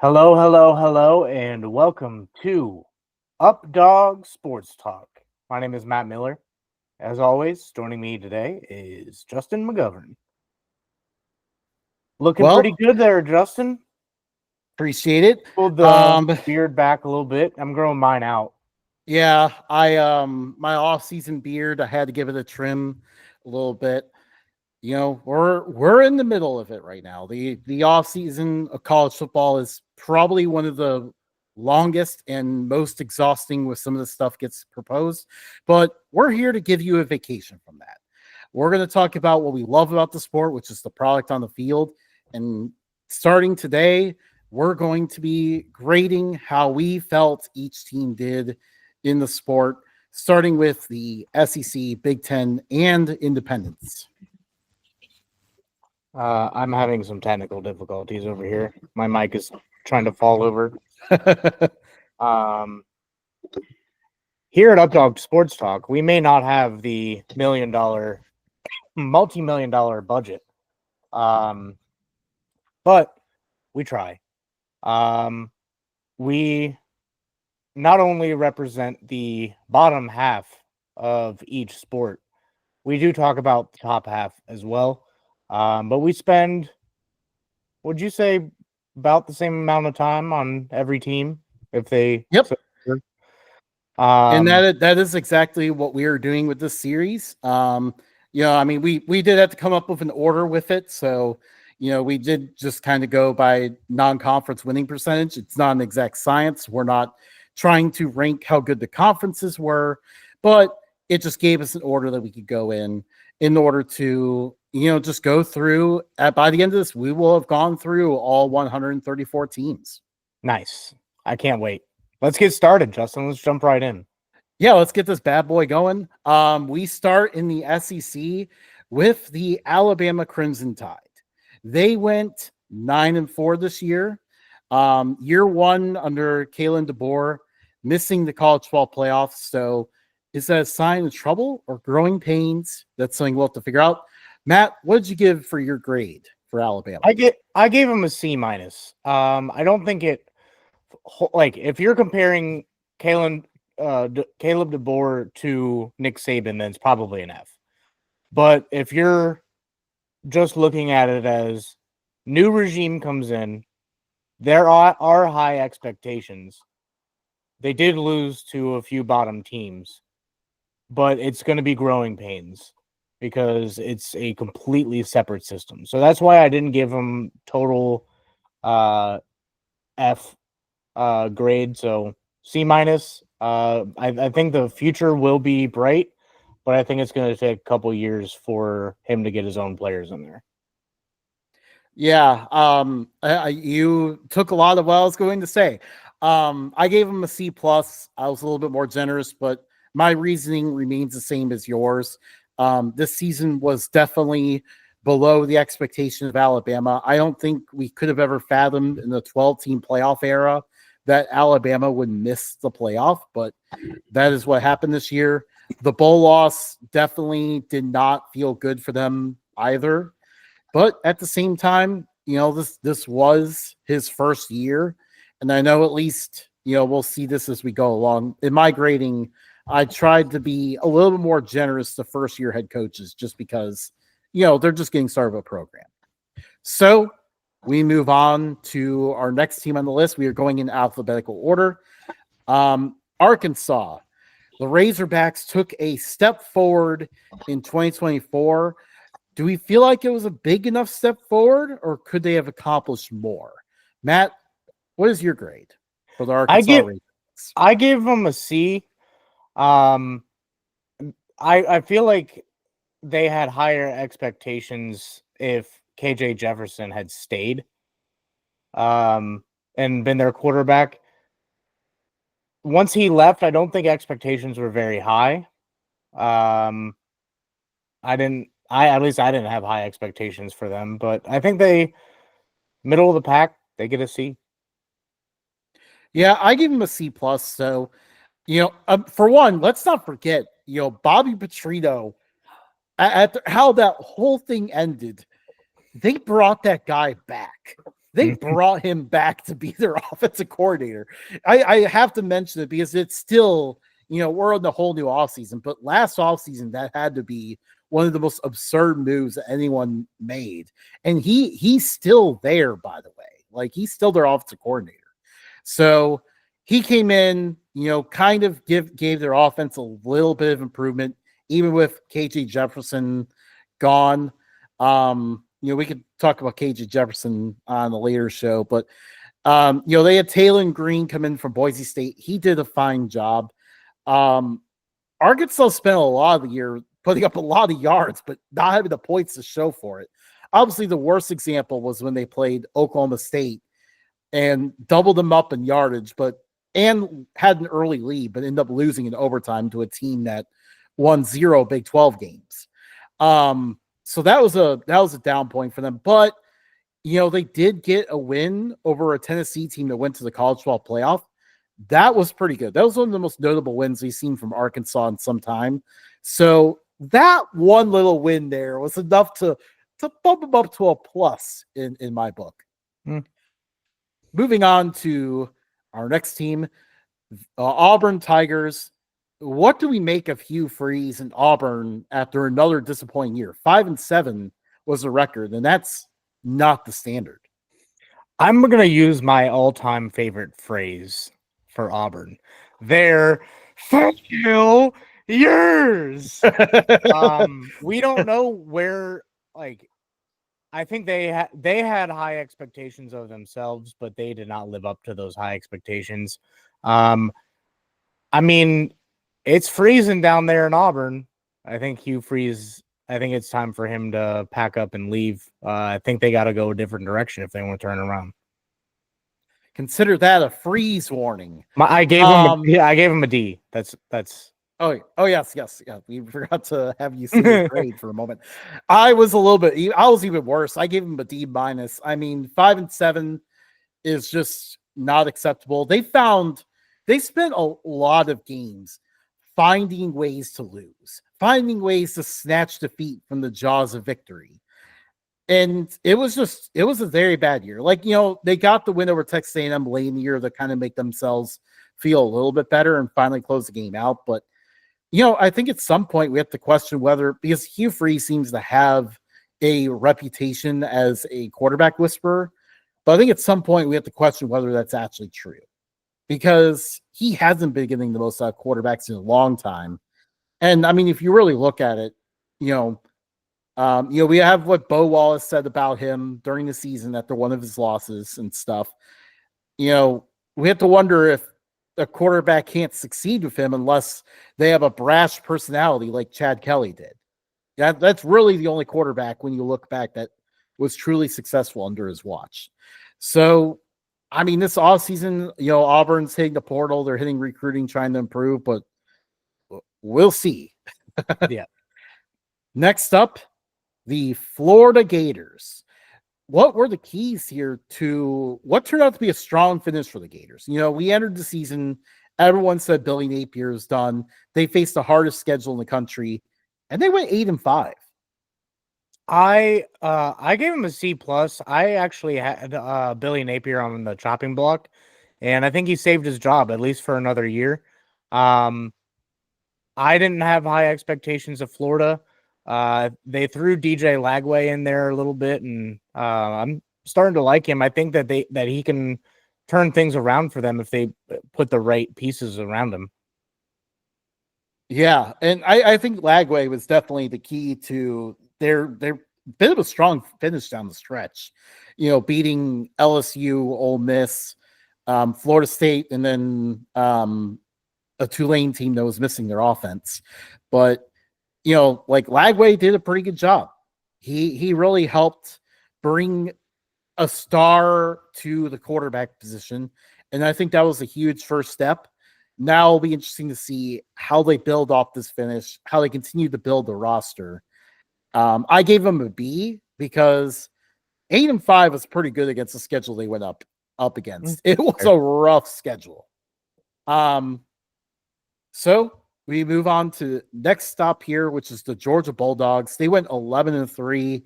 Hello, hello, hello, and welcome to Updog Sports Talk. My name is Matt Miller. As always, joining me today is Justin McGovern. Looking pretty Well, good there, Justin. appreciate it. Pulled the beard back a little bit. I'm growing mine out. Yeah, I my off-season beard, I had to give it a trim a little bit. We're in the middle of it right now. The off-season of college football is probably one of the longest and most exhausting with some of the stuff gets proposed, but we're here to give you a vacation from that. We're going to talk about what we love about the sport, which is the product on the field. And starting today, we're going to be grading how we felt each team did in the sport, starting with the SEC, Big Ten, and independents. I'm having some technical difficulties over here. My mic is trying to fall over. Um, Here at Updog Sports Talk, we may not have the multi-million dollar budget, but we try. We not only represent the bottom half of each sport, we do talk about the top half as well. But we spend, would you say, about the same amount of time on every team if they. Yep. And Um, that is exactly what we are doing with this series. We did have to come up with an order with it. So, we did just kind of go by non-conference winning percentage. It's not an exact science. We're not trying to rank how good the conferences were, but it just gave us an order that we could go in order to, just go through. By the end of this, we will have gone through all 134 teams. Nice. I can't wait. Let's get started, Justin. Let's jump right in. Yeah, let's get this bad boy going. We start in the SEC with the Alabama Crimson Tide. They went 9-4 this year. Year one under Kalen DeBoer, missing the college football playoffs. So is that a sign of trouble or growing pains? That's something we'll have to figure out. Matt, what did you give for your grade for Alabama? I gave him a C minus. I don't think it, like, if you're comparing Caleb DeBoer to Nick Saban, then it's probably an F. But if you're just looking at it as new regime comes in, there are high expectations. They did lose to a few bottom teams, but it's going to be growing pains because it's a completely separate system. So that's why I didn't give them total F grade. So C minus. I think the future will be bright, but I think it's going to take a couple years for him to get his own players in there. Yeah, you took a lot of what I was going to say. I gave him a C plus. I was a little bit more generous, but my reasoning remains the same as yours. This season was definitely below the expectation of Alabama. I don't think we could have ever fathomed in the 12-team playoff era that Alabama would miss the playoff, but that is what happened this year. The bowl loss definitely did not feel good for them either. But at the same time, this was his first year. And I know at least, we'll see this as we go along. In my grading, I tried to be a little bit more generous to first-year head coaches just because, they're just getting started with a program. So we move on to our next team on the list. We are going in alphabetical order. Arkansas. The Razorbacks took a step forward in 2024. Do we feel like it was a big enough step forward, or could they have accomplished more? Matt, what is your grade for the Arkansas Razorbacks? I gave them a C. I feel like they had higher expectations if KJ Jefferson had stayed and been their quarterback. Once he left, I don't think expectations were very high. At least I didn't have high expectations for them, but I think they middle of the pack, they get a C. Yeah, I give him a C plus. So, for one, let's not forget, Bobby Petrino, how that whole thing ended. They brought that guy back. They brought him back to be their offensive coordinator. I have to mention it because it's still, we're in the whole new offseason, but last offseason, that had to be one of the most absurd moves that anyone made. And he's still there, by the way. Like, he's still their offensive coordinator. So he came in, kind of gave their offense a little bit of improvement, even with KJ Jefferson gone. We could talk about KJ Jefferson on a later show, but they had Taylor Green come in from Boise State. He did a fine job. Arkansas spent a lot of the year putting up a lot of yards, but not having the points to show for it. Obviously, the worst example was when they played Oklahoma State and doubled them up in yardage, and had an early lead, but ended up losing in overtime to a team that won 0 Big 12 games. So that was a down point for them. But they did get a win over a Tennessee team that went to the college football playoff. That was pretty good. That was one of the most notable wins we've seen from Arkansas in some time. So that one little win there was enough to bump them up to a plus in my book. Moving on to our next team, Auburn Tigers. What do we make of Hugh Freeze and Auburn after another disappointing year? 5-7 was the record, and that's not the standard. I'm going to use my all-time favorite phrase for Auburn. They're fuck you, yours. We don't know where, I think they had high expectations of themselves, but they did not live up to those high expectations. I mean, it's freezing down there in Auburn. I think Hugh Freeze, I think it's time for him to pack up and leave. I think they got to go a different direction if they want to turn around. Consider that a freeze warning. I gave him a D. That's. Oh yes. We forgot to have you see the grade for a moment. I was even worse. I gave him a D minus. I mean, 5-7 is just not acceptable. They spent a lot of games finding ways to lose, finding ways to snatch defeat from the jaws of victory. And it was a very bad year. They got the win over Texas A&M late in the year to kind of make themselves feel a little bit better and finally close the game out. But, I think at some point we have to question whether, because Hugh Freeze seems to have a reputation as a quarterback whisperer, but I think at some point we have to question whether that's actually true, because he hasn't been getting the most out of quarterbacks in a long time. And I mean, if you really look at it, we have what Bo Wallace said about him during the season after one of his losses and stuff. We have to wonder if a quarterback can't succeed with him unless they have a brash personality like Chad Kelly did. That's really the only quarterback, when you look back, that was truly successful under his watch. So, I mean, this offseason, Auburn's hitting the portal. They're hitting recruiting, trying to improve, but we'll see. Yeah. Next up, the Florida Gators. What were the keys here to what turned out to be a strong finish for the Gators? We entered the season, everyone said Billy Napier is done. They faced the hardest schedule in the country, and they went 8-5. I gave him a C plus. I actually had Billy Napier on the chopping block, and I think he saved his job at least for another year. I didn't have high expectations of Florida. They threw DJ Lagway in there a little bit, and I'm starting to like him. I think that he can turn things around for them if they put the right pieces around him. Yeah, and I think Lagway was definitely the key to their bit of a strong finish down the stretch. Beating LSU, Ole Miss, Florida State, and then a Tulane team that was missing their offense. But Lagway did a pretty good job. He really helped bring a star to the quarterback position, and I think that was a huge first step. Now it'll be interesting to see how they build off this finish, how they continue to build the roster. I gave them a B because 8-5 was pretty good against the schedule they went up against. It was a rough schedule. So we move on to next stop here, which is the Georgia Bulldogs. They went 11-3.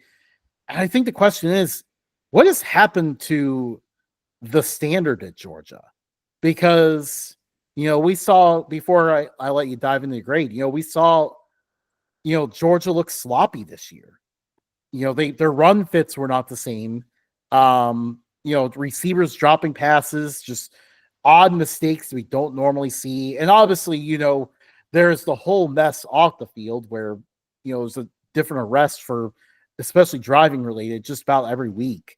And I think the question is, what has happened to the standard at Georgia? Because, we saw before I let you dive into the grade, we saw, Georgia look sloppy this year. Their run fits were not the same. Receivers dropping passes, just odd mistakes we don't normally see. And obviously, there's the whole mess off the field where, there's a different arrest for especially driving related just about every week.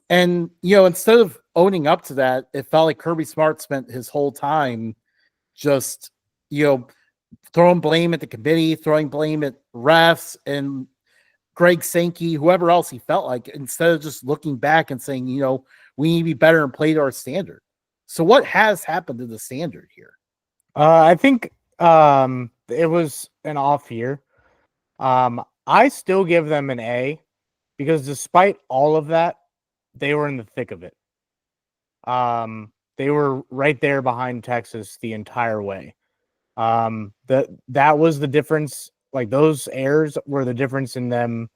And, instead of owning up to that, it felt like Kirby Smart spent his whole time just, throwing blame at the committee, throwing blame at refs and Greg Sankey, whoever else he felt like, instead of just looking back and saying, we need to be better and play to our standard. So what has happened to the standard here? I think it was an off year. I still give them an A because despite all of that, they were in the thick of it. They were right there behind Texas the entire way. That was the difference. Like those errors were the difference in them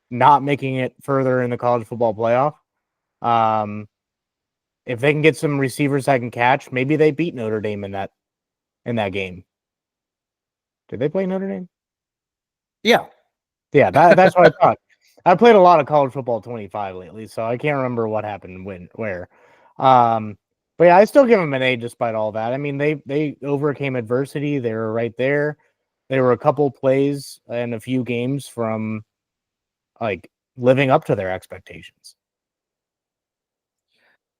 not making it further in the college football playoff. If they can get some receivers that can catch, maybe they beat Notre Dame in that game. Did they play Notre Dame? Yeah. That's what I thought. I played a lot of college football 25 lately, so I can't remember what happened where. But yeah, I still give them an A despite all that. I mean, they overcame adversity. They were right there. They were a couple plays and a few games from like living up to their expectations.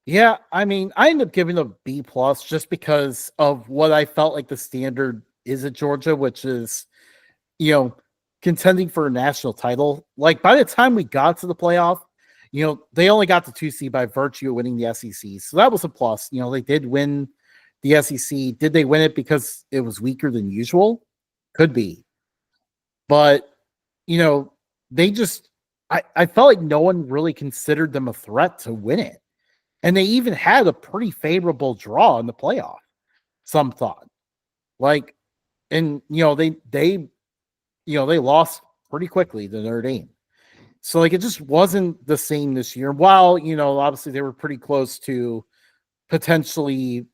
Yeah, I mean, I ended up giving a B plus just because of what I felt like the standard is at Georgia, which is, contending for a national title. Like by the time we got to the playoff, they only got the 2 seed by virtue of winning the SEC. So that was a plus. They did win the SEC. Did they win it because it was weaker than usual? Could be. But, they just, I felt like no one really considered them a threat to win it. And they even had a pretty favorable draw in the playoff, some thought. Like, and, they lost pretty quickly to Notre Dame. So, like, it just wasn't the same this year. While, obviously they were pretty close to potentially,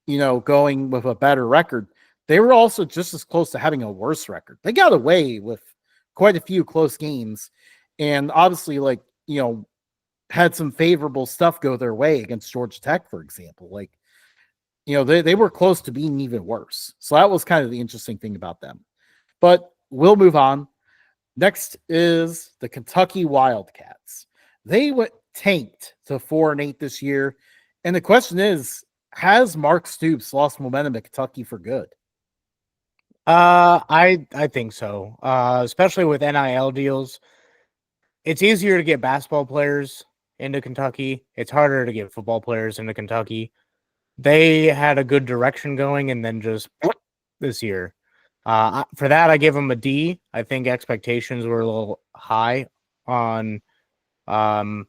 going with a better record, they were also just as close to having a worse record. They got away with quite a few close games. And obviously, like, had some favorable stuff go their way against Georgia Tech, for example. Like, they were close to being even worse. So that was kind of the interesting thing about them. But we'll move on. Next is the Kentucky Wildcats. They went tanked to 4-8 this year. And the question is, has Mark Stoops lost momentum at Kentucky for good? I think so. Especially with NIL deals. It's easier to get basketball players into Kentucky. It's harder to get football players into Kentucky. They had a good direction going, and then just this year. For that, I give them a D. I think expectations were a little high on them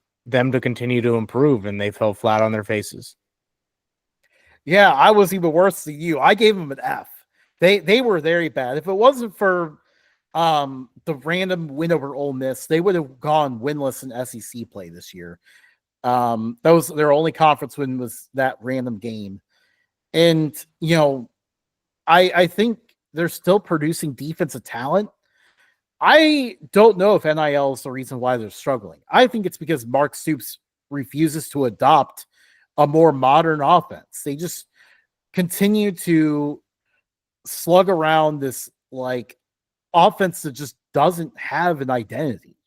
to continue to improve, and they fell flat on their faces. Yeah, I was even worse than you. I gave them an F. They were very bad. If it wasn't for the random win over Ole Miss, they would have gone winless in SEC play this year. That was their only conference win, was that random game. And, I think they're still producing defensive talent. I don't know if NIL is the reason why they're struggling. I think it's because Mark Stoops refuses to adopt a more modern offense. They just continue to slug around this like offense that just doesn't have an identity.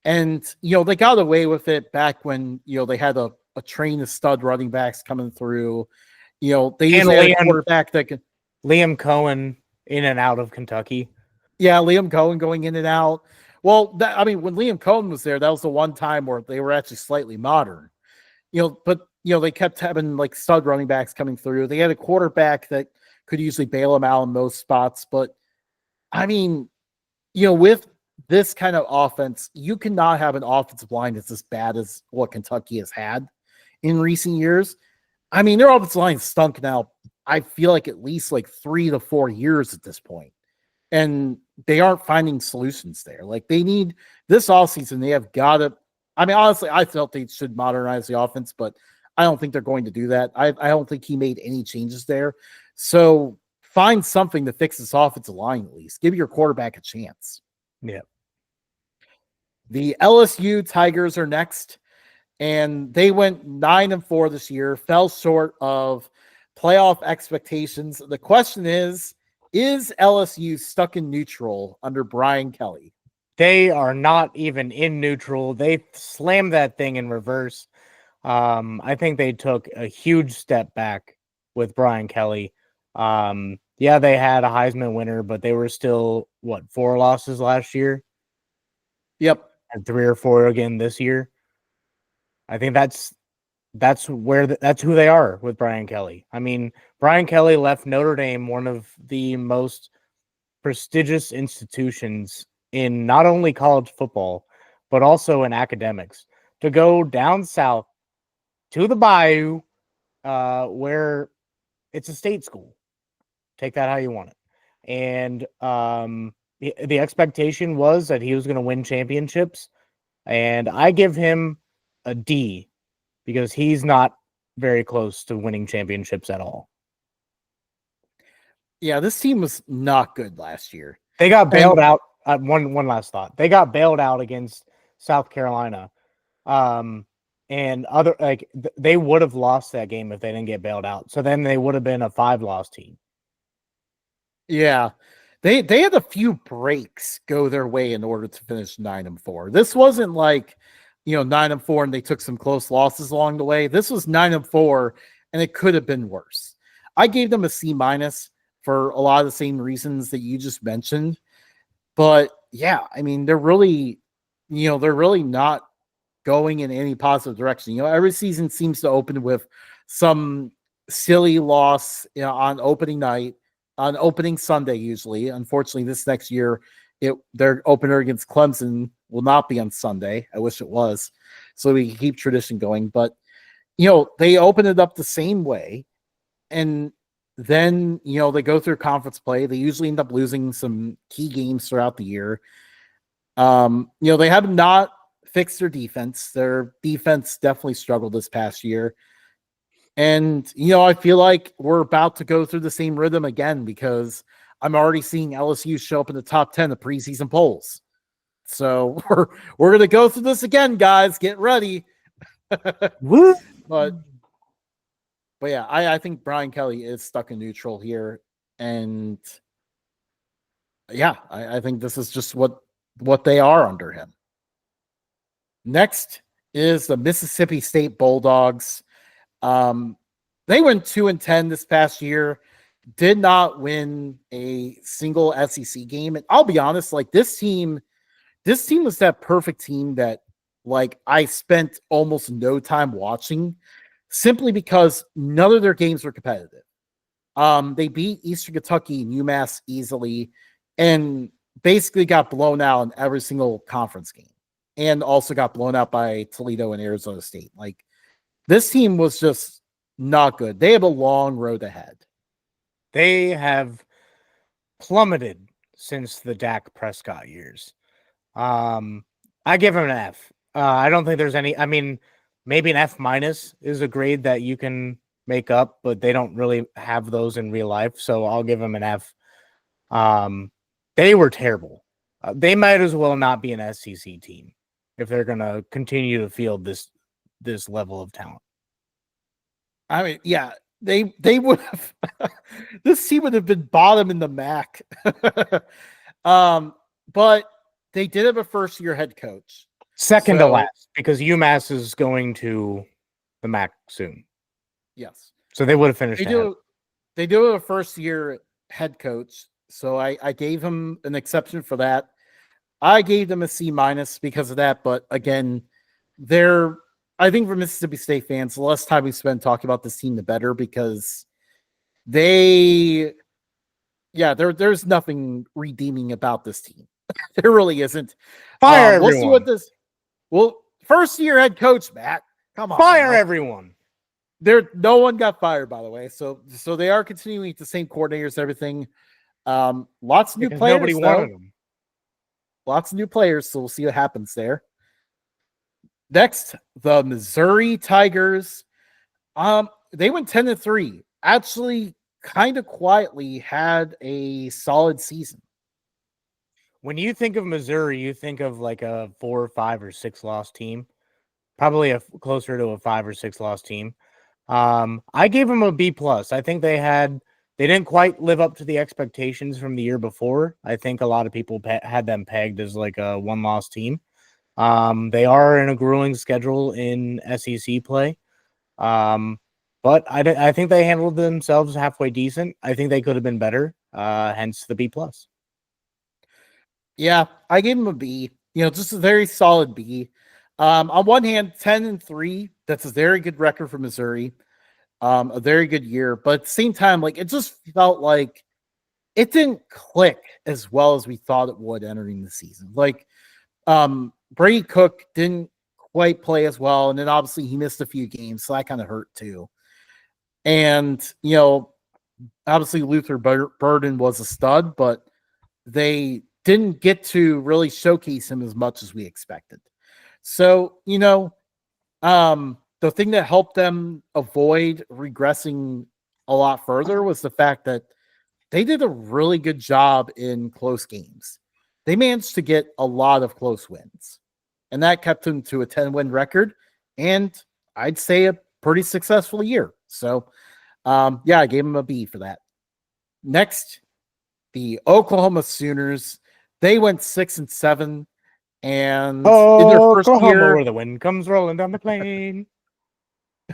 And, they got away with it back when, they had a train of stud running backs coming through. They usually had a quarterback that could. Liam Cohen in and out of Kentucky. Yeah, Liam Cohen going in and out. Well, when Liam Cohen was there, that was the one time where they were actually slightly modern. But they kept having like stud running backs coming through. They had a quarterback that could usually bail them out in most spots. But with this kind of offense, you cannot have an offensive line that's as bad as what Kentucky has had in recent years. Their offensive line stunk now, I feel like at least like 3 to 4 years at this point. And they aren't finding solutions there. Like they need this offseason, they have got to I mean, honestly, I felt they should modernize the offense, but I don't think they're going to do that. I don't think he made any changes there. So find something to fix this offensive line at least. Give your quarterback a chance. Yeah. The LSU Tigers are next, and they went 9-4 this year, fell short of playoff expectations. The question is LSU stuck in neutral under Brian Kelly? They are not even in neutral. They slammed that thing in reverse. I think they took a huge step back with Brian Kelly. Yeah, they had a Heisman winner, but they were still 4 losses last year? Yep. And 3 or 4 again this year. I think that's who they are with Brian Kelly. I mean, Brian Kelly left Notre Dame, one of the most prestigious institutions in not only college football, but also in academics, to go down south to the Bayou, where it's a state school. Take that how you want it. And the expectation was that he was going to win championships. And I give him a D because he's not very close to winning championships at all. Yeah, this team was not good last year. They got bailed out. One last thought. They got bailed out against South Carolina. And they would have lost that game if they didn't get bailed out. So then they would have been a 5-loss team. Yeah. They had a few breaks go their way in order to finish 9-4. This wasn't like, 9-4 and they took some close losses along the way. This was 9-4 and it could have been worse. I gave them a C- for a lot of the same reasons that you just mentioned. But yeah, I mean, they're really not going in any positive direction. Every season seems to open with some silly loss on opening night, on opening Sunday usually. Unfortunately, this next year, their opener against Clemson will not be on Sunday. I wish it was, so we can keep tradition going. But they open it up the same way, and then they go through conference play. They usually end up losing some key games throughout the year. They have not fixed their defense. Their defense definitely struggled this past year. And, I feel like we're about to go through the same rhythm again because I'm already seeing LSU show up in the top 10 of preseason polls. So we're going to go through this again, guys. Get ready. But yeah, I think Brian Kelly is stuck in neutral here. And yeah, I think this is just what they are under him. Next is the Mississippi State Bulldogs. They went 2-10 this past year, did not win a single SEC game. And I'll be honest, like this team was that perfect team that like I spent almost no time watching simply because none of their games were competitive. They beat Eastern Kentucky and UMass easily and basically got blown out in every single conference game, and also got blown out by Toledo and Arizona State. Like this team was just not good. They have a long road ahead. They have plummeted since the Dak Prescott years. I give him an F. I don't think there's any. I mean, maybe an F- is a grade that you can make up, but they don't really have those in real life. So I'll give them an F. They were terrible. They might as well not be an SEC team if they're going to continue to field this level of talent. I mean, yeah, they would have. This team would have been bottom in the MAC. But they did have a first-year head coach. Second to last, because UMass is going to the MAC soon. Yes. So they would have finished. They do have a first-year head coach. So I gave him an exception for that. I gave them a C- because of that. But again, I think for Mississippi State fans, the less time we spend talking about this team, the better, because there's nothing redeeming about this team. There really isn't. Fire everyone. We'll see what this. Well, first year head coach, Matt. Come on. Fire everyone. No one got fired, by the way. So they are continuing with the same coordinators, everything. Lots of new players. Nobody wanted them. Lots of new players, so we'll see what happens there. Next, the Missouri Tigers. They went 10-3. Actually, kind of quietly had a solid season. When you think of Missouri, you think of like a 4 or 5 or 6 loss team, probably closer to a 5 or 6 loss team. I gave them a B plus. I think they didn't quite live up to the expectations from the year before. I think a lot of people had them pegged as like a 1-loss team. They are in a grueling schedule in SEC play. But I think they handled themselves halfway decent. I think they could have been better. Hence the B plus. Yeah, I gave them a B. Just a very solid B. On one hand, 10-3. That's a very good record for Missouri. A very good year, but at the same time, like it just felt like it didn't click as well as we thought it would entering the season. Like Brady Cook didn't quite play as well, and then obviously he missed a few games, so that kind of hurt too. And obviously Luther Burden was a stud, but they didn't get to really showcase him as much as we expected. So the thing that helped them avoid regressing a lot further was the fact that they did a really good job in close games. They managed to get a lot of close wins, and that kept them to a 10-win record, and I'd say a pretty successful year. So, yeah, I gave them a B for that. Next, the Oklahoma Sooners. They went 6-7, and in their first Oklahoma, year, where the wind comes rolling down the plain.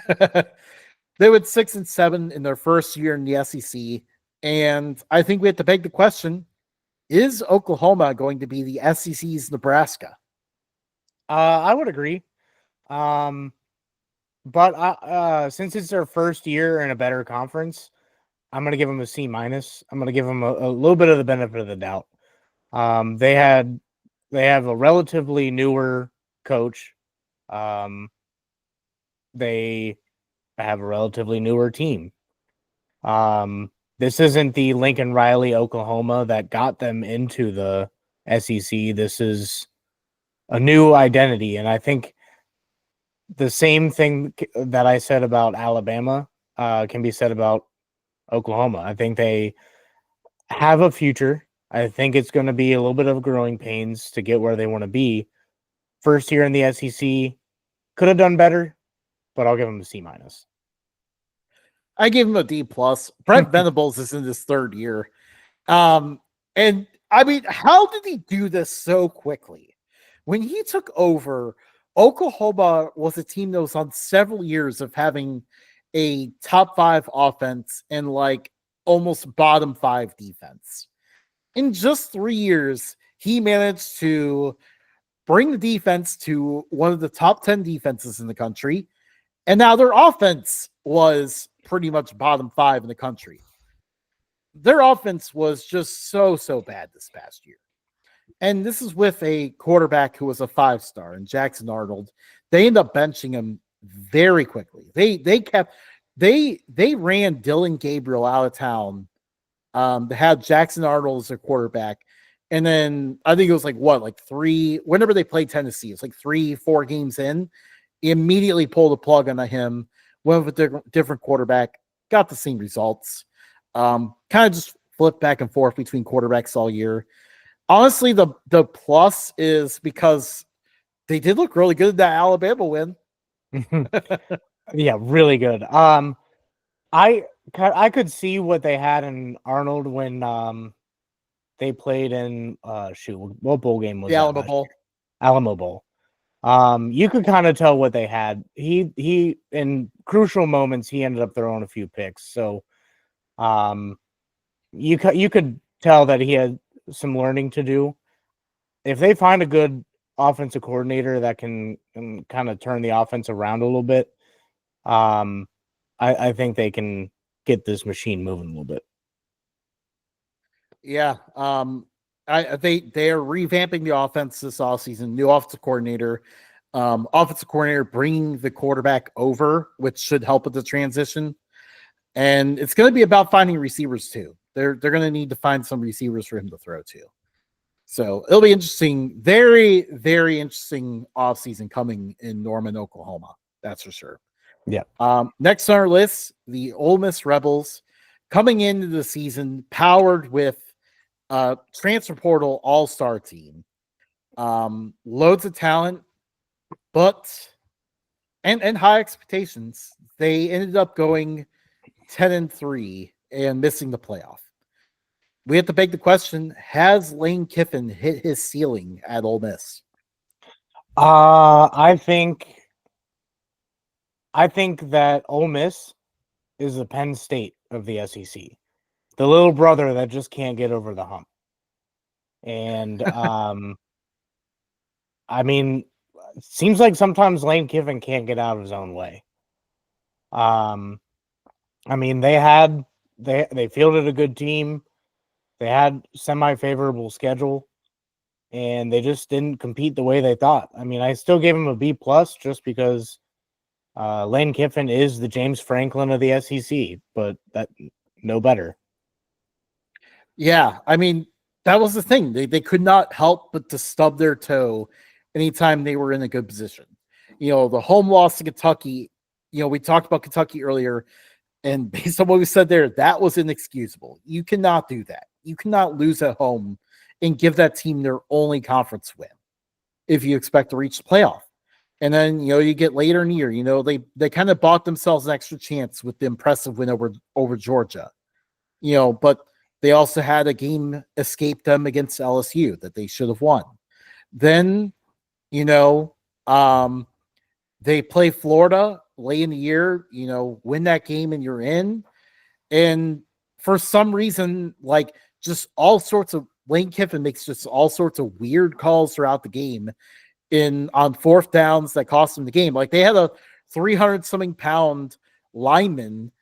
they went 6-7 in their first year in the SEC. And I think we have to beg the question, is Oklahoma going to be the SEC's Nebraska? I would agree. But since it's their first year in a better conference, I'm going to give them a C minus. I'm going to give them a little bit of the benefit of the doubt. They have a relatively newer coach. They have a relatively newer team. This isn't the Lincoln Riley, Oklahoma that got them into the SEC. This is a new identity. And I think the same thing that I said about Alabama can be said about Oklahoma. I think they have a future. I think it's going to be a little bit of growing pains to get where they want to be. First year in the SEC, could have done better, but I'll give them a C minus. I gave him a D plus. Brent Venables is in his third year. And I mean, how did he do this so quickly? When he took over, Oklahoma was a team that was on several years of having a top 5 offense and like almost bottom 5 defense. In just 3 years, he managed to bring the defense to one of the top 10 defenses in the country. And now their offense was pretty much bottom 5 in the country. Their offense was just so bad this past year. And this is with a quarterback who was a 5-star and Jackson Arnold. They ended up benching him very quickly. They ran Dylan Gabriel out of town to have Jackson Arnold as their quarterback. And then I think it was like 3, whenever they played Tennessee, it's like 3-4 games in, immediately pulled the plug on him, went with a different quarterback, got the same results. Kind of just flipped back and forth between quarterbacks all year. Honestly, the plus is because they did look really good at that Alabama win. Yeah, really good. I could see what they had in Arnold when they played in what bowl game was the that? Alamo Bowl. Alamo Bowl. You could kind of tell what they had. He in crucial moments he ended up throwing a few picks. So you could tell that he had some learning to do. If they find a good offensive coordinator that can kind of turn the offense around a little bit, I think they can get this machine moving a little bit. Yeah. They are revamping the offense this offseason. New offensive coordinator. Offensive coordinator bringing the quarterback over, which should help with the transition. And it's going to be about finding receivers too. They're going to need to find some receivers for him to throw to. So it'll be interesting. Very, very interesting offseason coming in Norman, Oklahoma. That's for sure. Yeah. Next on our list, the Ole Miss Rebels coming into the season powered with transfer portal all-star team. Loads of talent, but and high expectations. They ended up going 10-3 and missing the playoff. We have to beg the question: has Lane Kiffin hit his ceiling at Ole Miss? I think that Ole Miss is the Penn State of the SEC, the little brother that just can't get over the hump. And I mean, it seems like sometimes Lane Kiffin can't get out of his own way. I mean, they fielded a good team. They had semi-favorable schedule, and they just didn't compete the way they thought. I mean, I still gave him a B plus just because Lane Kiffin is the James Franklin of the SEC, but that no better. Yeah, I mean, that was the thing. They could not help but to stub their toe anytime they were in a good position. The home loss to Kentucky, we talked about Kentucky earlier, and based on what we said there, that was inexcusable. You cannot do that. You cannot lose at home and give that team their only conference win if you expect to reach the playoff. And then, you get later in the year, they kind of bought themselves an extra chance with the impressive win over Georgia. But they also had a game escape them against LSU that they should have won. Then, they play Florida late in the year, win that game and you're in. And for some reason, like just all sorts of Lane Kiffin makes just all sorts of weird calls throughout the game on fourth downs that cost them the game. Like they had a 300 something pound lineman,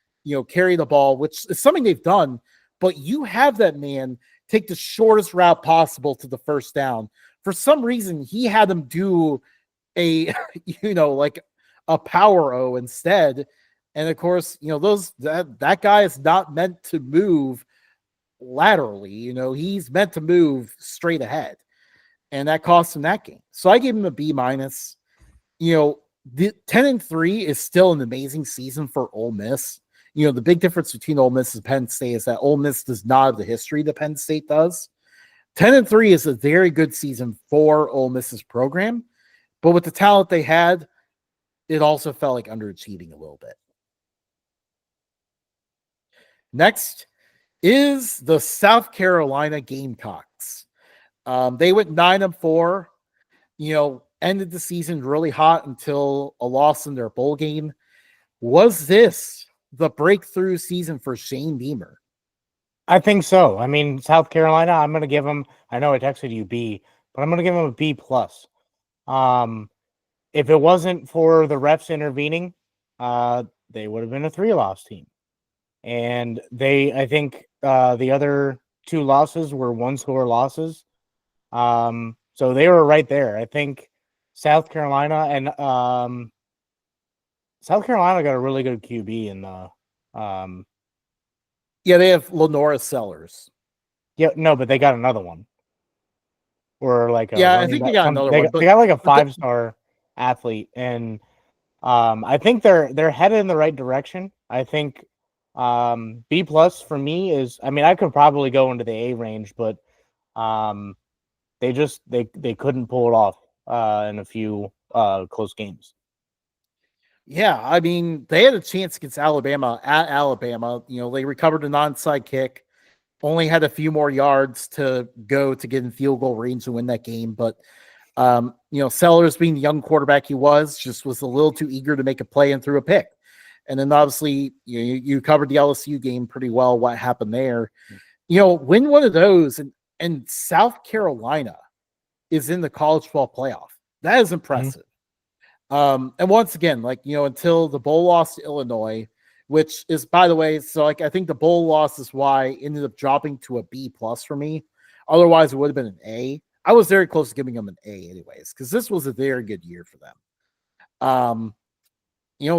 carry the ball, which is something they've done, but you have that man take the shortest route possible to the first down. For some reason, he had them do a, like a power O instead. And of course, that guy is not meant to move laterally. He's meant to move straight ahead. And that cost him that game. So I gave him a B minus. The 10-3 is still an amazing season for Ole Miss. The big difference between Ole Miss and Penn State is that Ole Miss does not have the history that Penn State does. 10-3 is a very good season for Ole Miss's program, but with the talent they had, it also felt like underachieving a little bit. Next is the South Carolina Gamecocks. They went 9-4, ended the season really hot until a loss in their bowl game. Was this the breakthrough season for Shane Beamer? I think so. I mean, South Carolina, I'm going to give them, I know I texted you B, but I'm going to give them a B plus. If it wasn't for the refs intervening, they would have been a 3-loss team. And I think the other 2 losses were 1-score losses. So they were right there. I think South Carolina South Carolina got a really good QB in the yeah, they have Lenora Sellers. Yeah, no, but they got another one. Or like I think they got another one. They got like a 5-star athlete, and I think they're headed in the right direction. I think B plus for me is, I mean, I could probably go into the A range, but they couldn't pull it off in a few close games. Yeah, I mean, they had a chance against Alabama at Alabama. They recovered an onside kick, only had a few more yards to go to get in field goal range to win that game. But, Sellers, being the young quarterback he was, just was a little too eager to make a play and threw a pick. And then obviously, you covered the LSU game pretty well, what happened there. Win one of those, and South Carolina is in the college football playoff. That is impressive. And once again, until the bowl loss to Illinois, which is, by the way, so I think the bowl loss is why it ended up dropping to a B plus for me. Otherwise, it would have been an A. I was very close to giving them an A anyways, because this was a very good year for them.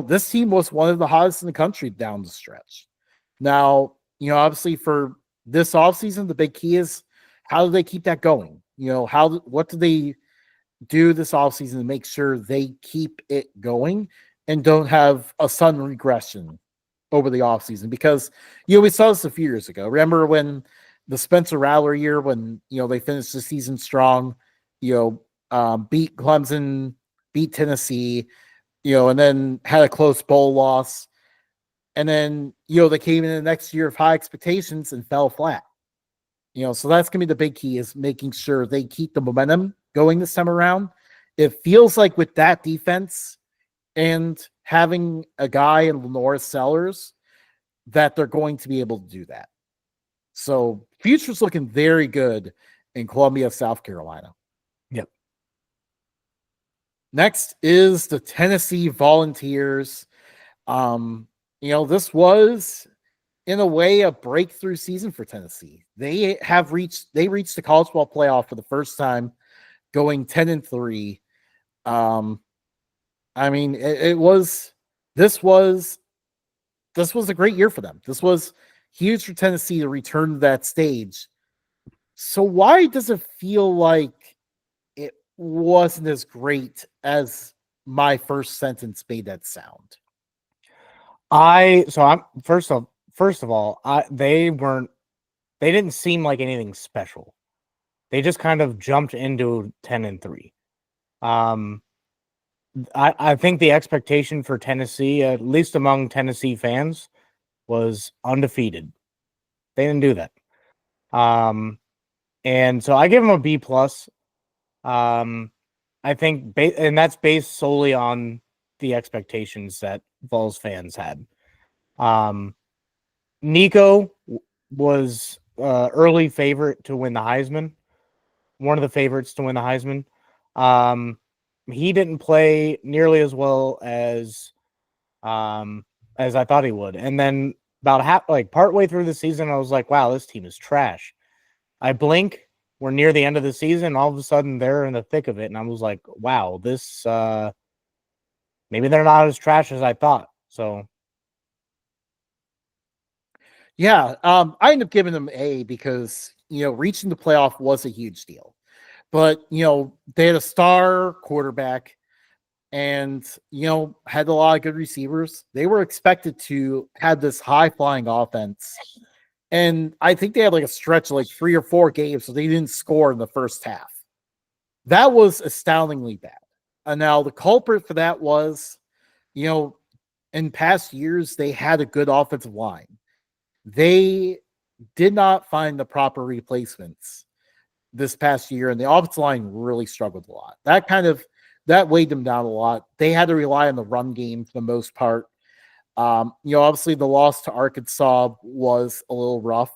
This team was one of the hottest in the country down the stretch. Now, obviously for this offseason, the big key is how do they keep that going? What do they do this offseason to make sure they keep it going and don't have a sudden regression over the offseason? Because we saw this a few years ago. Remember when the Spencer Rattler year, when they finished the season strong, beat Clemson, beat Tennessee, and then had a close bowl loss. And then, they came in the next year of high expectations and fell flat. So that's going to be the big key, is making sure they keep the momentum going this time around. It feels like with that defense and having a guy in Lenore Sellers that they're going to be able to do that. So future's looking very good in Columbia, South Carolina. Yep. Next is the Tennessee Volunteers. This was in a way a breakthrough season for Tennessee. They reached the college ball playoff for the first time, going 10-3. This was a great year for them. This was huge for Tennessee to return to that stage. So why does it feel like it wasn't as great as my first sentence made that sound? First of all, they didn't seem like anything special. They just kind of jumped into 10-3. I think the expectation for Tennessee, at least among Tennessee fans, was undefeated. They didn't do that. And so I give them a B plus. I think, and that's based solely on the expectations that Vols fans had. Nico was early favorite to win the Heisman. One of the favorites to win the Heisman. He didn't play nearly as well as I thought he would. And then about partway through the season, I was like, wow, this team is trash. I blink, we're near the end of the season, all of a sudden they're in the thick of it, and I was like, wow, this maybe they're not as trash as I thought. So yeah, I ended up giving them A because reaching the playoff was a huge deal. But they had a star quarterback and had a lot of good receivers. They were expected to have this high flying offense. And I think they had like a stretch of like 3 or 4 games, so they didn't score in the first half. That was astoundingly bad. And now the culprit for that was, in past years, they had a good offensive line. They did not find the proper replacements this past year, and the offensive line really struggled a lot. That weighed them down a lot. They had to rely on the run game for the most part. Obviously the loss to Arkansas was a little rough.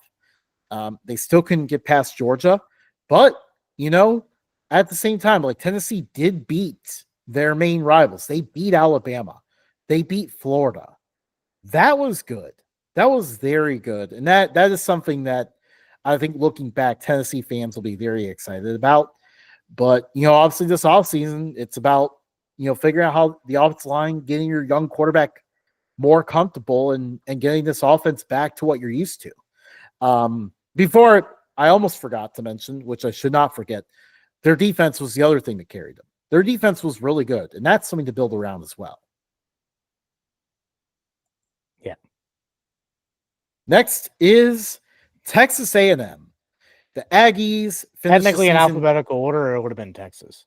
They still couldn't get past Georgia, but at the same time, like Tennessee did beat their main rivals. They beat Alabama. They beat Florida. That was good. That was very good. And that is something that I think looking back, Tennessee fans will be very excited about. But, obviously this offseason, it's about, figuring out how the offensive line, getting your young quarterback more comfortable and getting this offense back to what you're used to. Before, I almost forgot to mention, which I should not forget, their defense was the other thing that carried them. Their defense was really good, and that's something to build around as well. Yeah. Next is Texas A&M. The Aggies finished technically in alphabetical order, it would have been Texas.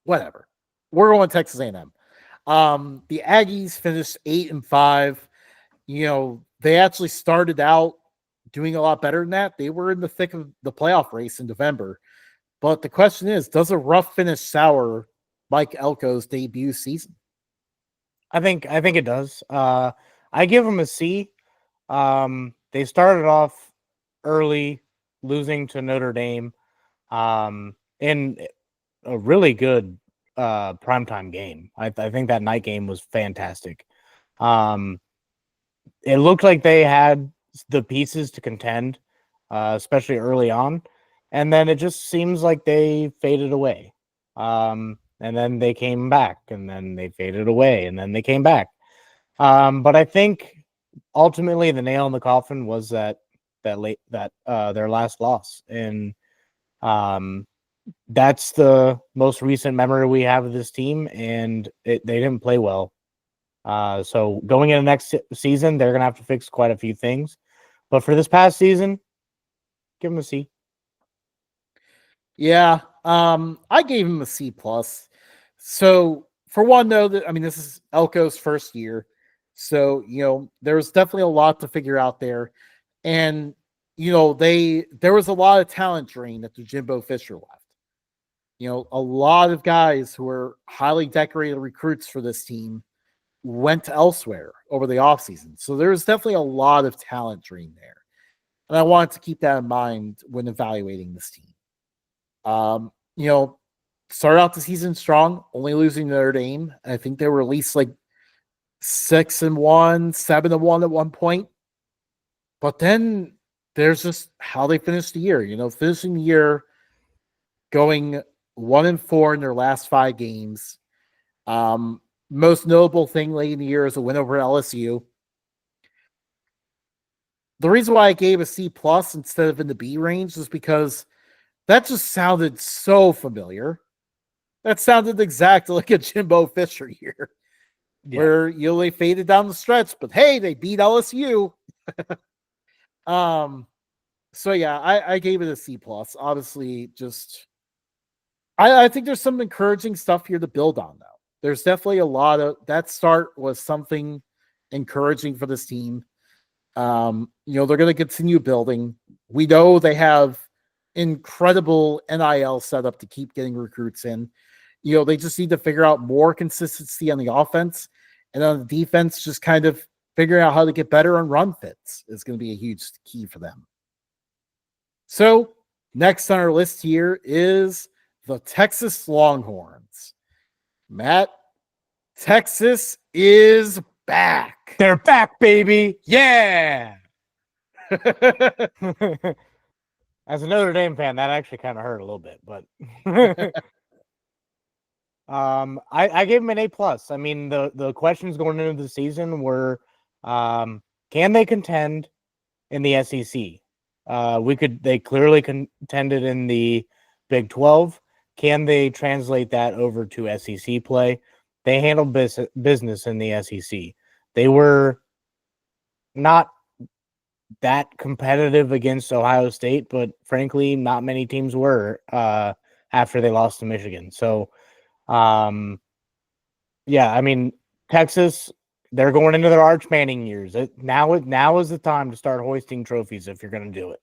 Whatever. We're going Texas A&M. The Aggies finished 8-5. They actually started out doing a lot better than that. They were in the thick of the playoff race in November. But the question is, does a rough finish sour Mike Elko's debut season? I think it does. I give them a C. They started off early, losing to Notre Dame, in a really good primetime game. I think that night game was fantastic. It looked like they had the pieces to contend, especially early on, and then it just seems like they faded away. And then they came back, and then they faded away, and then they came back. But I think ultimately the nail in the coffin was their last loss, and Um, that's the most recent memory we have of this team, and they didn't play well. So going into next season, they're gonna have to fix quite a few things. But for this past season, give them a C. Yeah, I gave him a C plus. So for one, though, that I mean, this is Elko's first year, so there's definitely a lot to figure out there, and there was a lot of talent drain after Jimbo Fisher left. A lot of guys who were highly decorated recruits for this team went elsewhere over the offseason. So there's definitely a lot of talent drain there. And I wanted to keep that in mind when evaluating this team. Um, you know, Started out the season strong, only losing Notre Dame. I think they were at least like 6-1, 7-1 at one point. But then there's just how they finished the year. Finishing the year going 1-4 in their last 5 games. Most notable thing late in the year is a win over LSU. The reason why I gave a C plus instead of in the B range is because that just sounded so familiar. That sounded exactly like a Jimbo Fisher year, where they faded down the stretch, but hey, they beat LSU. So yeah, I gave it a C plus. Obviously, just I think there's some encouraging stuff here to build on, though. There's definitely a lot of that start was something encouraging for this team. They're going to continue building. We know they have incredible NIL setup to keep getting recruits in. They just need to figure out more consistency on the offense, and on the defense, just kind of figuring out how to get better on run fits is going to be a huge key for them. So next on our list here is the Texas Longhorns. Matt, Texas is back. They're back, baby. Yeah. As a Notre Dame fan, that actually kind of hurt a little bit, but I gave them an A plus. I mean, the questions going into the season were, can they contend in the SEC? They clearly contended in the Big 12. Can they translate that over to SEC play? They handled business in the SEC. They were not that competitive against Ohio State, but frankly, not many teams were after they lost to Michigan. So, yeah, I mean, Texas, they're going into their Arch Manning years. Now is the time to start hoisting trophies if you're going to do it.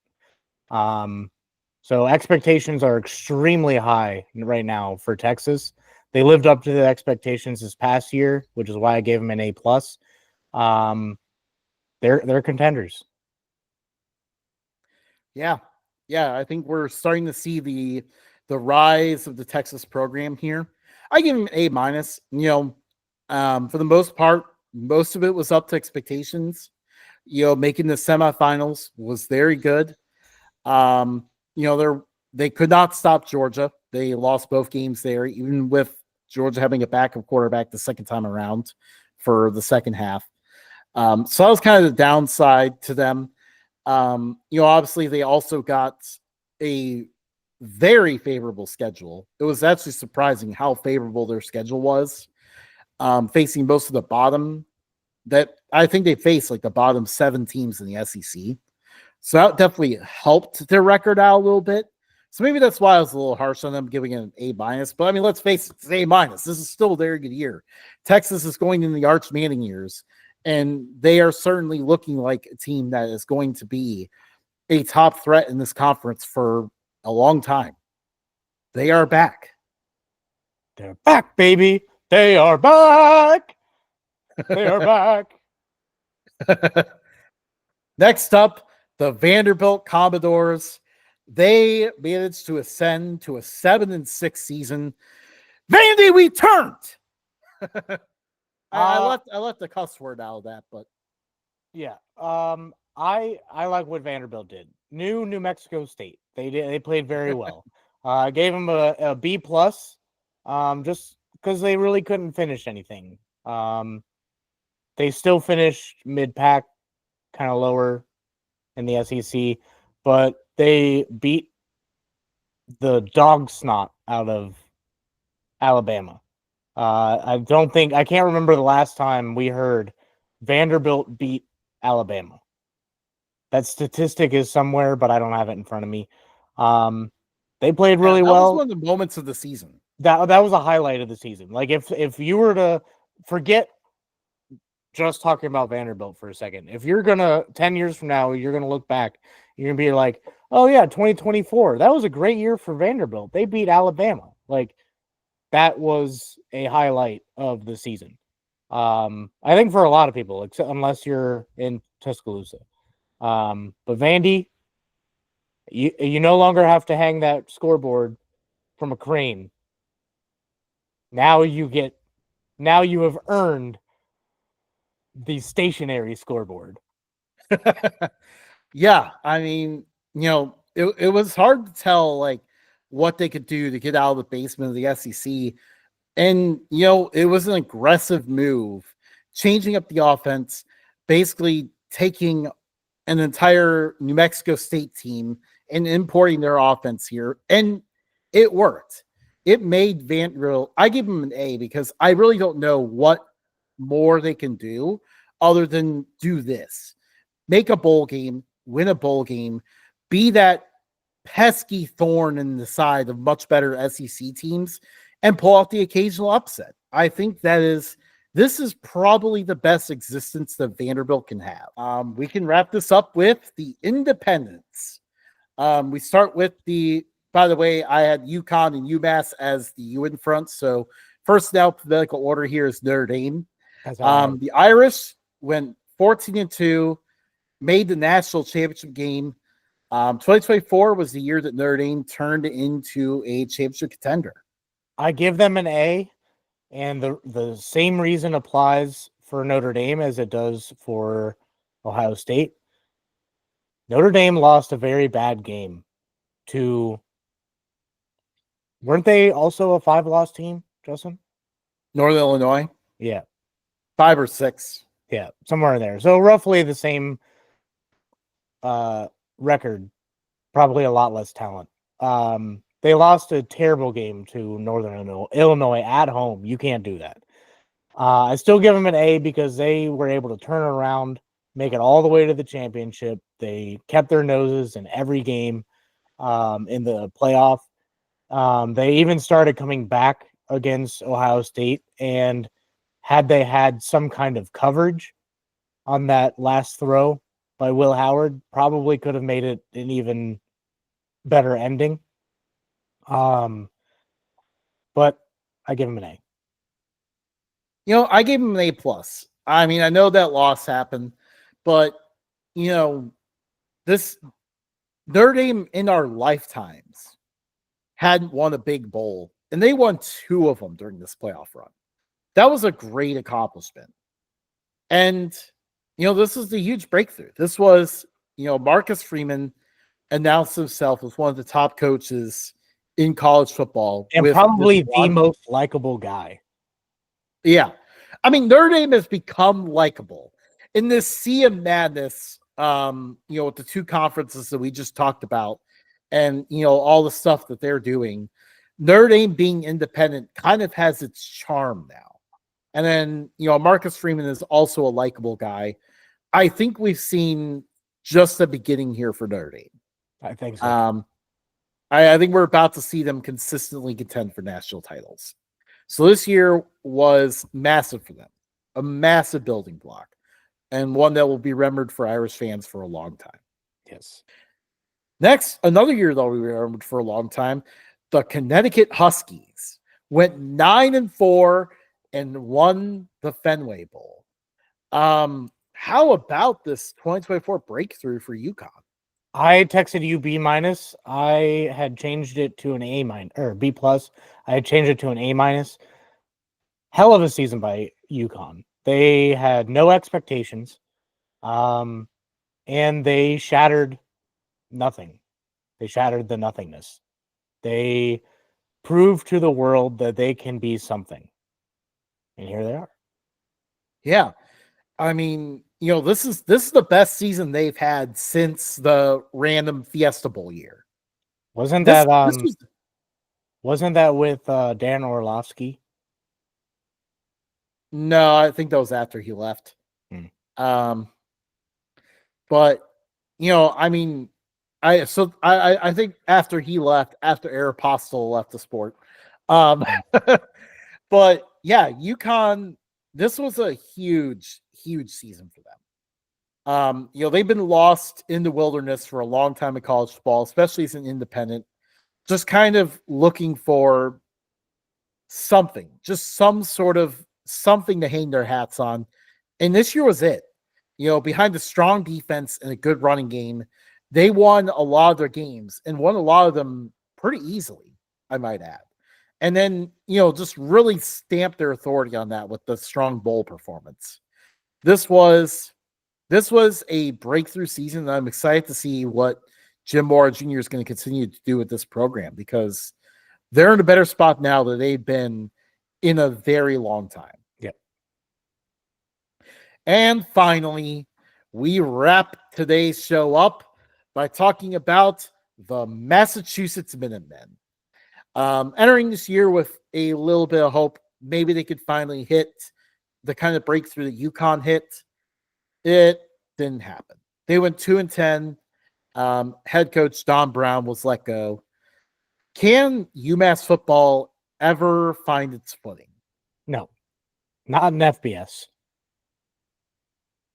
So expectations are extremely high right now for Texas. They lived up to the expectations this past year, which is why I gave them an A plus. They're contenders. Yeah. I think we're starting to see the rise of the Texas program here. I give them A minus. For the most part, most of it was up to expectations. Making the semifinals was very good. They could not stop Georgia. They lost both games there, even with Georgia having a backup quarterback the second time around for the second half. So that was kind of the downside to them. Obviously they also got a very favorable schedule. It was actually surprising how favorable their schedule was, facing most of the bottom that I think they faced like the bottom 7 teams in the SEC. So that definitely helped their record out a little bit. So maybe that's why I was a little harsh on them, giving it an A minus. But I mean, let's face it, it's A minus. This is still a very good year. Texas is going in the Arch Manning years, and they are certainly looking like a team that is going to be a top threat in this conference for a long time. They are back. They're back, baby. They are back. They are back. Next up, the Vanderbilt Commodores. They managed to ascend to a 7-6 season. Vandy returned. I left the cuss word out of that, but yeah. I like what Vanderbilt did. New Mexico State. They played very well. I gave them a B plus, just because they really couldn't finish anything. They still finished mid pack, kind of lower in the SEC, but they beat the dog snot out of Alabama. I don't think I can't remember the last time we heard Vanderbilt beat Alabama. That statistic is somewhere, but I don't have it in front of me. They played really that was well. one of the moments of the season. That was a highlight of the season. Like if you were to forget just talking about Vanderbilt for a second, if you're gonna 10 years from now, you're gonna look back, you're gonna be like, oh yeah, 2024. That was a great year for Vanderbilt. They beat Alabama. Like that was a highlight of the season. I think for a lot of people, except unless you're in Tuscaloosa. But Vandy, you no longer have to hang that scoreboard from a crane. Now you have earned the stationary scoreboard. Yeah, I mean, it was hard to tell like what they could do to get out of the basement of the SEC. And it was an aggressive move, changing up the offense, basically taking an entire New Mexico State team and importing their offense here. And it worked. It made Vanderbilt, I give them an A because I really don't know what more they can do other than do this. Make a bowl game, win a bowl game, be that pesky thorn in the side of much better SEC teams, and pull out the occasional upset. I think this is probably the best existence that Vanderbilt can have. We can wrap this up with the independents. We start with by the way, I had UConn and UMass as the U in front. So first in alphabetical order here is Notre Dame. The Irish went 14-2, made the national championship game. 2024 was the year that Notre Dame turned into a championship contender. I give them an A, and the same reason applies for Notre Dame as it does for Ohio State. Notre Dame lost a very bad game to. Weren't they also a 5-loss team, Justin? Northern Illinois? Yeah. 5 or 6. Yeah, somewhere in there. So roughly the same record, probably a lot less talent. They lost a terrible game to Northern Illinois at home. You can't do that. I still give them an A because they were able to turn around, make it all the way to the championship. They kept their noses in every game in the playoff. They even started coming back against Ohio State, and had they had some kind of coverage on that last throw by Will Howard, probably could have made it an even better ending. But I give him an A. I gave him an A+. I mean, I know that loss happened, but this Notre Dame in our lifetimes hadn't won a big bowl, and they won 2 of them during this playoff run. That was a great accomplishment. And this is the huge breakthrough. This was, Marcus Freeman announced himself as one of the top coaches in college football. And probably the most likable guy. Yeah. I mean, Notre Dame has become likable in this sea of madness, with the 2 conferences that we just talked about and, all the stuff that they're doing. Notre Dame being independent kind of has its charm now. And then, Marcus Freeman is also a likable guy. I think we've seen just the beginning here for Notre Dame. I think so. I think we're about to see them consistently contend for national titles. So this year was massive for them, a massive building block, and one that will be remembered for Irish fans for a long time. Yes. Next, another year that will be remembered for a long time, the Connecticut Huskies went 9-4 and won the Fenway Bowl. How about this 2024 breakthrough for UConn? I texted you B-. I had changed it to an A- or B+. I had changed it to an A-. Hell of a season by UConn. They had no expectations, and they shattered nothing. They shattered the nothingness. They proved to the world that they can be something. And here they are. Yeah. I mean, this is the best season they've had since the random Fiesta Bowl year. Wasn't This that this was wasn't that with Dan Orlovsky? no, I think that was after he left. Hmm. Um, but I mean, I think after he left, after Aeropostale left the sport. Um, but yeah, UConn, this was a huge, huge season for them. They've been lost in the wilderness for a long time in college football, especially as an independent, just kind of looking for something, just some sort of something to hang their hats on. And this year was it. Behind a strong defense and a good running game, they won a lot of their games and won a lot of them pretty easily, I might add. And then, just really stamped their authority on that with the strong bowl performance. This was a breakthrough season, and I'm excited to see what Jim Mora Jr. is going to continue to do with this program, because they're in a better spot now than they've been in a very long time. Yep. And finally, we wrap today's show up by talking about the Massachusetts Minutemen. Entering this year with a little bit of hope, maybe they could finally hit the kind of breakthrough that UConn hit. It didn't happen. They went 2-10. Head coach Don Brown was let go. Can UMass football ever find its footing? No, not in FBS.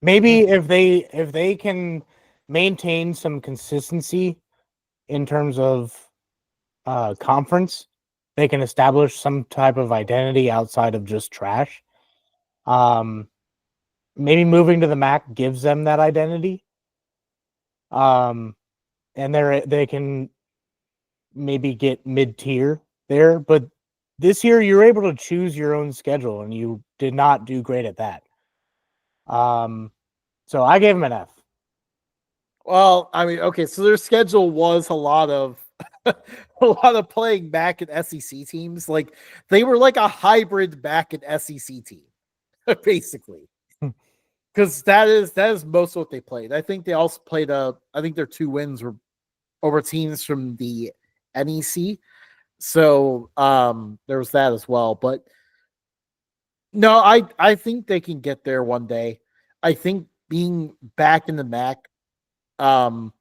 Maybe if they can maintain some consistency in terms of conference, they can establish some type of identity outside of just trash. Maybe moving to the MAC gives them that identity. And they can maybe get mid-tier there, but this year you're able to choose your own schedule, and you did not do great at that. So I gave them an F. Well, I mean, okay, so their schedule was a lot of a lot of playing back at SEC teams. Like, they were like a hybrid back at SEC team, basically. Because that is most of what they played. I think they also played I think their 2 wins were over teams from the NEC. So there was that as well. But no, I think they can get there one day. I think being back in the MAC, for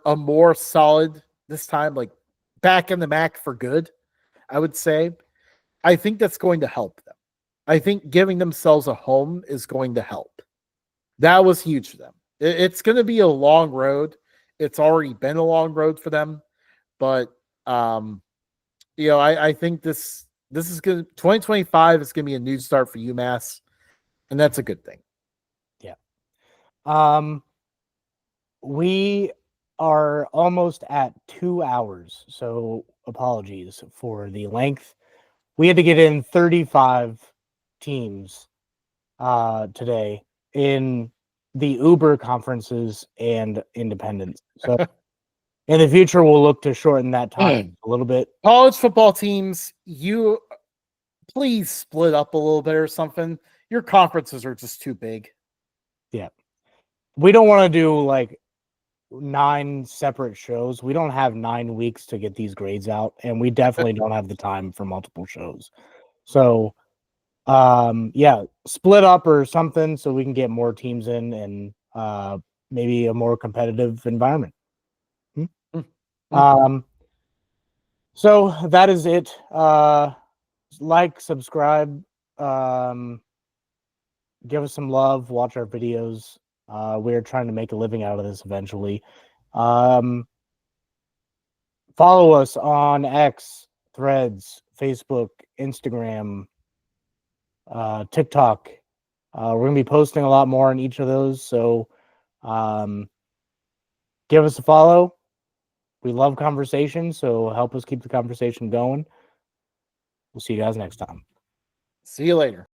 a more solid this time, like back in the MAC for good, I would say, I think that's going to help them. I think giving themselves a home is going to help. That was huge for them. It's going to be a long road. It's already been a long road for them, but I think this is good. 2025 is going to be a new start for UMass, and that's a good thing. Yeah. We are almost at 2 hours, so apologies for the length. We had to get in 35 teams today in the Uber conferences and independents. So in the future, we'll look to shorten that time a little bit. College football teams, you please split up a little bit or something. Your conferences are just too big. Yeah. We don't want to do like 9 separate shows. We don't have 9 weeks to get these grades out, and we definitely don't have the time for multiple shows. So yeah, split up or something so we can get more teams in and maybe a more competitive environment. So that is it. Like, subscribe, give us some love, watch our videos. We're trying to make a living out of this eventually. Follow us on X, Threads, Facebook, Instagram, TikTok. We're going to be posting a lot more on each of those. So give us a follow. We love conversation, so help us keep the conversation going. We'll see you guys next time. See you later.